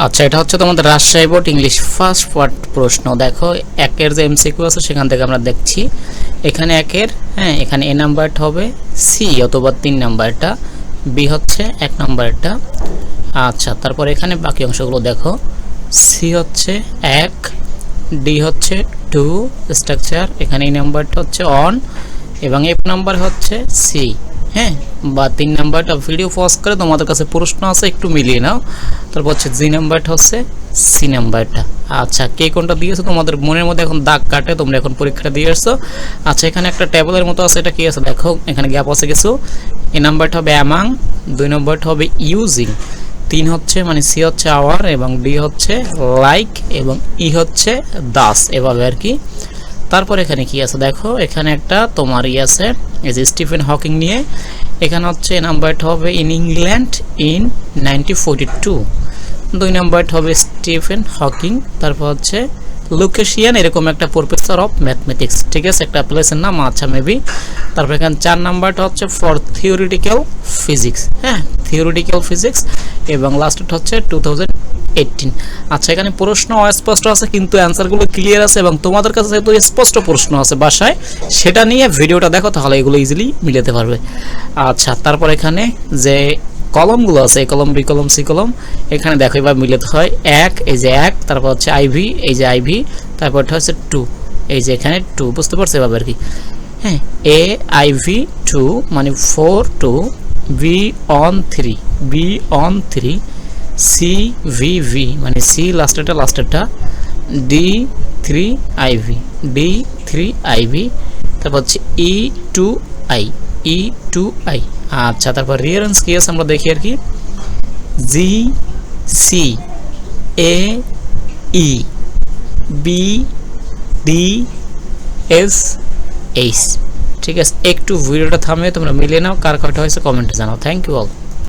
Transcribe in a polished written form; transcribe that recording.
আচ্ছা, এটা হচ্ছে তোমাদের Rajshahi board English first part প্রশ্ন। দেখো একের যে এমসিকিউ আছে সেখান থেকে আমরা দেখছি। এখানে একের এখানে এ নাম্বারটা হবে সি অথবা 3 নাম্বারটা, বি হচ্ছে 1 নাম্বারটা। আচ্ছা, তারপর এখানে বাকি অংশগুলো দেখো। সি হচ্ছে 1, ডি হচ্ছে 2 স্ট্রাকচার, এখানে এই নাম্বারটা হচ্ছে অন এবং এফ নাম্বার হচ্ছে সি, বা 3 নাম্বারটা ভিডিও পজ করে তোমাদের কাছে প্রশ্ন আছে একটু মিলিয়ে নাও। তারপর হচ্ছে জি নাম্বারটা হচ্ছে সি নাম্বারটা। আচ্ছা, কে কোনটা দিয়েছো তোমাদের মনের মধ্যে এখন দাগ কাটে, তোমরা এখন পরীক্ষাটা দিয়ে আসছো। আচ্ছা, এখানে একটা টেবিলের মতো আছে, এটা কি আছে দেখো, এখানে গ্যাপ আছে কিছু। এ নাম্বারটা হবে অ্যামাং, 2 নাম্বারটা হবে ইউজিং, 3 হচ্ছে মানে সি হচ্ছে আওয়ার এবং ডি হচ্ছে লাইক এবং ই হচ্ছে দাস, এভাবে আর কি। তারপর এখানে কি আছে দেখো, এখানে একটা তোমার আছে এই যে স্টিফেন হকিং নিয়ে। এখানে হচ্ছে নাম্বারটা হবে ইন ইংল্যান্ড ইন 1942, 2 নাম্বারটা হবে স্টিফেন হকিং। তারপর হচ্ছে লুকেশিয়ান, এরকম একটা প্রফেসর অফ ম্যাথমেটিক্স, ঠিক আছে, একটা প্লেসের নাম, আচ্ছা মেবি। তারপর এখানে 4 নাম্বারটা হচ্ছে for theoretical physics, theoretical physics এবং লাস্টটা হচ্ছে 2018। আচ্ছা, এখানে প্রশ্ন অস্পষ্ট আছে কিন্তু অ্যান্সারগুলো ক্লিয়ার আছে এবং তোমাদের কাছে যেহেতু স্পষ্ট প্রশ্ন আছে বাসায়, সেটা নিয়ে ভিডিওটা দেখো, তাহলে এগুলো ইজিলি মিলাতে পারবে। আচ্ছা, তারপর এখানে যে কলমগুলো আছে, এই কলম, বি কলম, সি কলম, এখানে দেখো এবার মিলাতে হয় 1, এই যে 1, তারপর হচ্ছে আইভি, এই যে আইভি, তারপরটা হচ্ছে 2, এই যে এখানে 2, বুঝতে পারছো এভাবে আর কি। এ আইভি 2 মানে 4 2, B on 3, B on 3, C V V মানে সি লাস্টেরটা, ডি 3 আইভি, ডি 3 আইভি, তারপর হচ্ছে ই 2 আই, ই 2 আই। আচ্ছা, তারপর রিয়ারেন্স কি আছে আমরা দেখি আর কি। G C A E B D S H, ঠিক আছে। একটু ভিডিওটা থামিয়ে তোমরা মিলিয়ে নাও, কার কয়টা হয়েছে কমেন্টে জানাও। Thank you all.